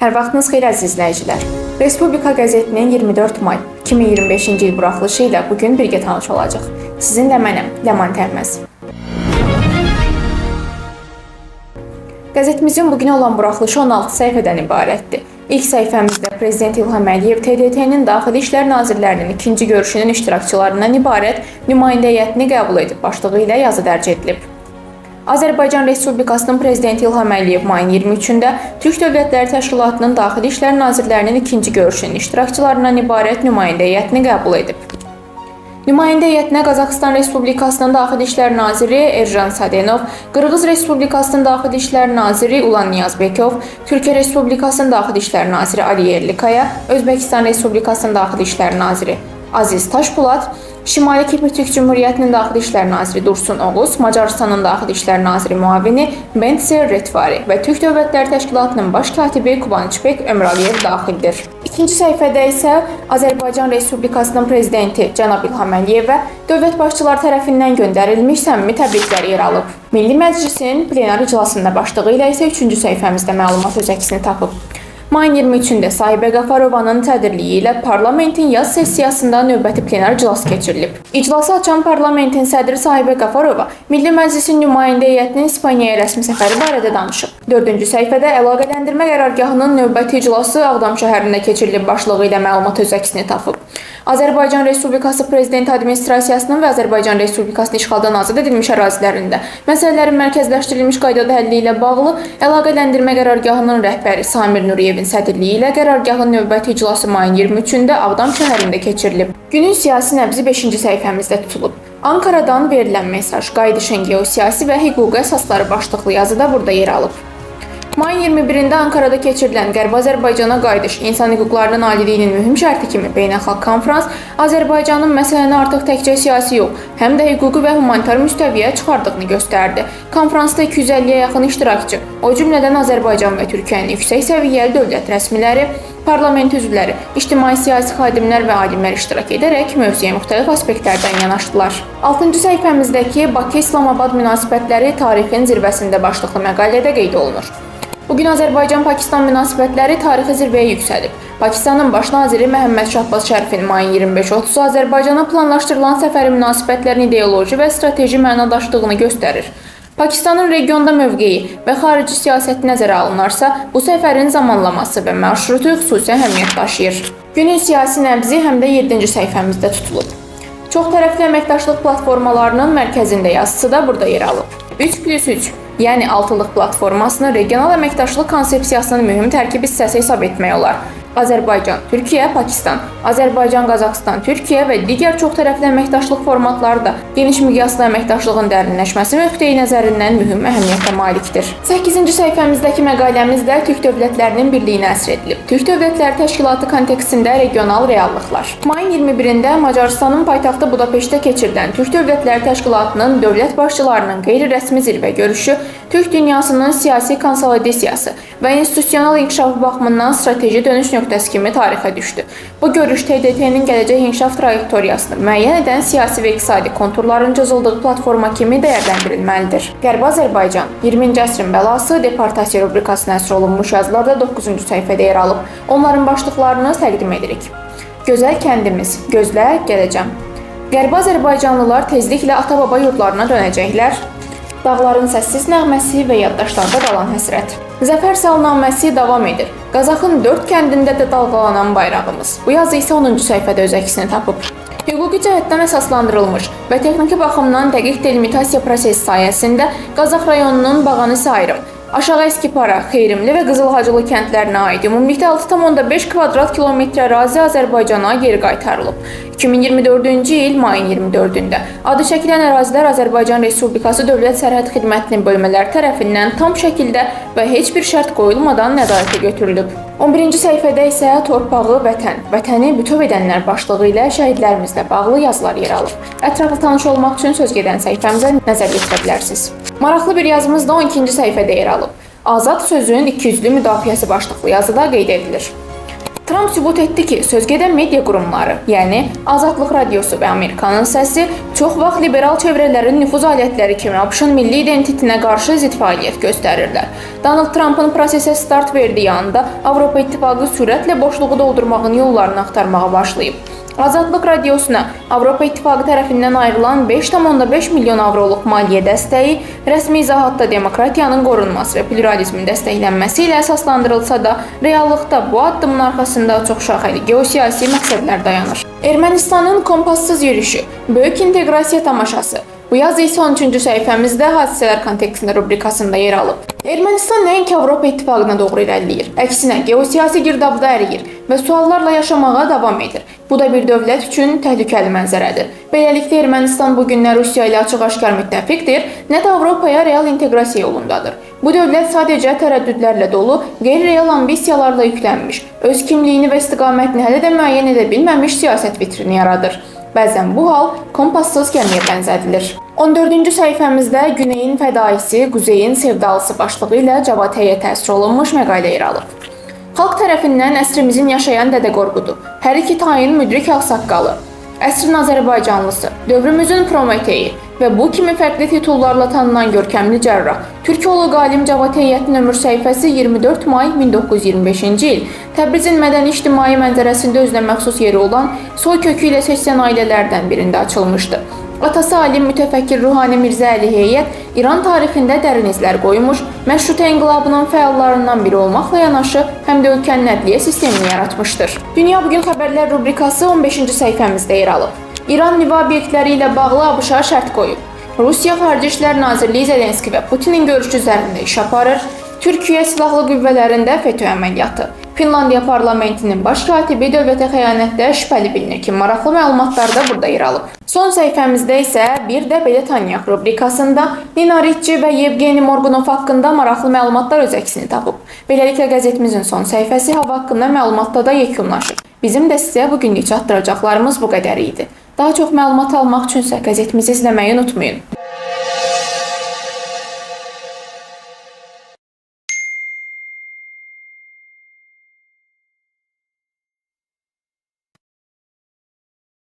Hər vaxtınız xeyir əziz izləyicilər. Respublika qəzetinin 24 may 2025-ci il buraxılışı ilə bugün birgə tanış olacaq. Sizinlə mənəm, Ləman Tərməz. Qəzetimizin bugün olan buraxılışı 16 səhifədən ibarətdir. İlk səhifəmizdə Prezident İlham Əliyev TDT-nin Daxili İşlər Nazirlərinin ikinci görüşünün iştirakçılarından ibarət nümayəndə heyətini qəbul edib başlığı ilə yazı dərc edilib. Azərbaycan Respublikasının Prezidenti İlham Əliyev mayın 23-də Türk Dövlətləri Təşkilatının Daxili İşlər Nazirlərinin ikinci görüşünün iştirakçılarından ibarət nümayəndə heyətini qəbul edib. Nümayəndə heyətinə Qazaxıstan Respublikasının Daxili İşlər Naziri Erjan Sadenov, Qırğız Respublikasının Daxili İşlər Naziri Ulan Niyazbekov, Türkiyə Respublikasının Daxili İşlər Naziri Ali Yerlikaya, Özbəkistan Respublikasının Daxili İşlər Naziri Aziz Taşpolat, Şimali Kipr Türk Cümhuriyyətinin Daxili İşlər Naziri Dursun Oğuz, Macarıstanın Daxili İşlər Naziri müavini Bentser Retvari və Türk Dövlətləri Təşkilatının baş katibi Kubançbek Ömraliyev daxildir. İkinci səhifədə isə Azərbaycan Respublikasının Prezidenti Cənab İlham Əliyevə dövlət başçıları tərəfindən göndərilmiş səmimi təbriklər yer alıb. Milli Məclisin plenar iclasında başlığı ilə isə 3-cü səhifəmizdə məlumat öz əksini tapıb. Mayın 23-də Sahibə Qafarovanın sədrliyi ilə parlamentin yaz sessiyasında növbəti plenar iclası keçirilib. İclası açan parlamentin sədri Sahibə Qafarova Milli Məclisin nümayəndə heyətinin İspaniyaya rəsmi səfəri barədə danışıb. 4-cü səhifədə əlaqələndirmə qərargahının növbəti iclası Ağdam şəhərində keçirilib başlığı ilə məlumat öz əksini tapıb. Azərbaycan Respublikası Prezidenti Administrasiyasının və Azərbaycan Respublikasının işğaldan azad edilmiş ərazilərində məsələlərin mərkəzləşdirilmiş qaydada həlli ilə bağlı əlaqələndirmə qərargahının rəhbəri Samir Nuriyevin sədrliyi ilə qərargahın növbəti iclası mayın 23-də Ağdam şəhərində keçirilib. Günün siyasi nəbzi 5-ci səhifəmizdə tutulub. Ankaradan verilən mesaj, qayıdışın geosiyasi və hüquqi əsasları başlıqlı yazıda burada yer alıb. Mayın 21-də Ankarada keçirilən Qərbi Azərbaycana qayıdış insan hüquqlarının aliliyinin mühüm şərti kimi beynəlxalq konfrans Azərbaycanın məsələni artıq təkcə siyasi yox, həm də hüquqi və humanitar müstəviyə çıxardığını göstərdi. Konfransda 250-yə yaxın iştirakçı, o cümlədən Azərbaycan və Türkiyənin yüksək səviyyəli dövlət rəsmiləri, parlament üzvləri, ictimai-siyasi xadimlər və alimlər iştirak edərək mövzuya müxtəlif aspektlərdən yanaşdılar. 6-cı səhifəmizdəki Bakı-İslamabad münasibətləri tarixin zirvəsində başlıqlı məqalədə qeyd olunur. Bugün Azərbaycan-Pakistan münasibətləri tarixi zirvəyə yüksəlib. Pakistanın baş naziri Məhəmməd Şahbaz Şərifin mayın 25-30-u Azərbaycana planlaşdırılan səfəri münasibətlərin ideoloji və strateji mənadaşlığını göstərir. Pakistanın regionda mövqeyi və xarici siyasəti nəzərə alınarsa, bu səfərin zamanlaması və marşrutu xüsusi əhəmiyyət daşıyır. Günün siyasi nəbzi həm də 7-ci səhifəmizdə tutulub. Çoxtərəfli əməkdaşlıq platformalarının mərkəzində yazısı da burada yer alıb. 3+3, yəni 6-lıq platformasını regional əməkdaşlıq konsepsiyasının mühüm tərkib hissəsi hesab etmək olar. Azərbaycan, Türkiyə, Pakistan, Azərbaycan, Qazaxıstan, Türkiyə və digər çoxtərəfli əməkdaşlıq formatları da geniş miqyaslı əməkdaşlığın dərinləşməsi nöqteyi nəzərindən mühüm əhəmiyyətə malikdir. 8-ci səhifəmizdəki məqaləmiz də Türk dövlətlərinin birliyinə əsr edilib. Türk Dövlətləri Təşkilatı kontekstində regional reallıqlar. Mayın 21-də Macarıstanın paytaxtı Budapeştdə keçirilən Türk Dövlətləri Təşkilatının dövlət başçılarının qeyri-rəsmi zirvə görüşü Türk dünyasının siyasi konsolidasiyası və institusional inkişafı baxımından strateji dönüş nöqtəsi kimi tarixə düşdü. Bu görüş TDT-nin gələcək inkişaf trayektoriyasını müəyyən edən siyasi və iqtisadi konturların cızıldığı platforma kimi dəyərləndirilməlidir. Qərbi Azərbaycan, 20-ci əsrin bəlası deportasiya rubrikasına həsr olunmuş yazılarda 9-cu səhifədə yer alıb. Onların başlıqlarını təqdim edirik. Gözəl kəndimiz, gözlə, gələcəm. Qərbi Azərbaycanlılar tezliklə ata-baba yurdlarına dönəcəklər. Dağların səssiz nəğməsi və yaddaşlarda qalan həsrət. Zəfər salnaməsi davam edir. Qazaxın 4 kəndində də dalğalanan bayrağımız. Bu yazı isə 10-cu səhifədə öz əksini tapıb. Hüquqi cəhətdən əsaslandırılmış və texniki baxımdan dəqiq delimitasiya prosesi sayəsində Qazax rayonunun Bağanisi ayrım, Aşağı Eskipara, Xeyrimli və Qızılhacılı kəndlərinə aid ümumilikdə 6,5 kvadrat kilometr ərazi Azərbaycana geri qaytarılıb. 2024-cü il mayın 24-də adı çəkilən ərazilər Azərbaycan Respublikası Dövlət Sərhəd Xidmətinin bölmələri tərəfindən tam şəkildə və heç bir şərt qoyulmadan nəzarətə götürülüb. 11-ci səhifədə isə torpağı vətən, vətəni bütöv edənlər başlığı ilə şəhidlərimizlə bağlı yazılar yer alır. Ətraflı tanış olmaq üçün söz gedən səhifəmizə nəzər yetirə bilərsiniz. Maraqlı bir yazımız da 12-ci səhifədə yer alıb. Azad sözün ikiyüzlü müdafiəsi başlıqlı yazıda qeyd edilir. Tramp sübut etdi ki, sözgedən media qurumları, yəni Azadlıq Radiosu və Amerikanın Səsi çox vaxt liberal çevrələrin nüfuz alətləri kimi ABŞ-ın milli identitetinə qarşı zid fəaliyyət göstərirlər. Donald Trump'ın prosesə start verdiyi anda Avropa İttifaqı sürətlə boşluğu doldurmağın yollarını axtarmağa başlayıb. Azadlıq Radiosuna Avropa İttifaqı tərəfindən ayrılan 5,5 milyon avroluq maliyyə dəstəyi rəsmi izahatda demokratiyanın qorunması və pluralizmin dəstəklənməsi ilə əsaslandırılsa da, reallıqda bu addımın arxasında çoxşaxəli geosiyasi məqsədlər dayanır. Ermənistanın kompassız yürüyüşü, böyük inteqrasiya tamaşası. Bu yazı isə 13-cü səhifəmizdə hadisələr kontekstində rubrikasında yer alıb. Ermənistan nəinki Avropa İttifaqına doğru irəliləyir, əksinə geosiyasi girdabda əriyir və suallarla yaşamağa davam edir. Bu da bir dövlət üçün təhlükəli mənzərədir. Beləliklə Ermənistan bu günlər Rusiya ilə açıq-aşkar müttəfiqdir, nə də Avropaya real inteqrasiya yolundadır. Bu dövlət sadəcə tərəddüdlərlə dolu, qeyri-real ambisiyalarla yüklənmiş, öz kimliyini və istiqamətini hələ də müəyyən edə bilməmiş siyasət vitrini yaradır. Bəzən bu hal kompassız gəmiyə bənzədilir. 14-cü səhifəmizdə Güneyin fədaisi, Quzeyin sevdalısı başlığı ilə Cavateyə təsir olunmuş məqalə yer alıb. Xalq tərəfindən əsrimizin yaşayan Dədə Qorqudu, hər iki tayın müdrik ağsaqqalı, əsrin Azərbaycanlısı, dövrümüzün Prometeyi və bu kimi fərqli titullarla tanınan görkəmli cərrah, türkoloq alim Cavateyyətin ömür səhifəsi 24 may 1925-ci il Təbrizin mədəni-ictimai mənzərəsində özünə məxsus yeri olan soy kökü ilə seçilən ailələrdən birində açılmışdı. Atası alim mütəfəkkir Ruhani Mirzəəli Heyət İran tarixində dərin izlər qoymuş, məşrutə inqilabının fəallarından biri olmaqla yanaşı, həm də ölkənin ədliyyə sistemini yaratmışdır. Dünya Bugün xəbərlər rubrikası 15-ci səhifəmizdə yer alıb. İran nüvə obyektləri ilə bağlı ABŞ-a şərt qoyub. Rusiya Xarici İşlər Nazirliyi Zelenski və Putinin görüşü üzərində iş aparır. Türkiyə Silahlı Qüvvələrində FETÖ əməliyyatı. Finlandiya parlamentinin baş katibi dövlətə xəyanətdə şübhəli bilinir ki, maraqlı məlumatlar da burada yer alıb. Son səhifəmizdə isə bir də belə tanıyaq rubrikasında Nina Ricci və Yevgeni Morgunov haqqında maraqlı məlumatlar öz əksini tapıb. Beləliklə qəzetimizin son səhifəsi hava haqqında məlumatla da yekunlaşır. Bizim də sizə bugünlük çatdıracaqlarımız bu qədər idi. Daha çox məlumat almaq üçünsə qəzetimizi izləməyi unutmayın.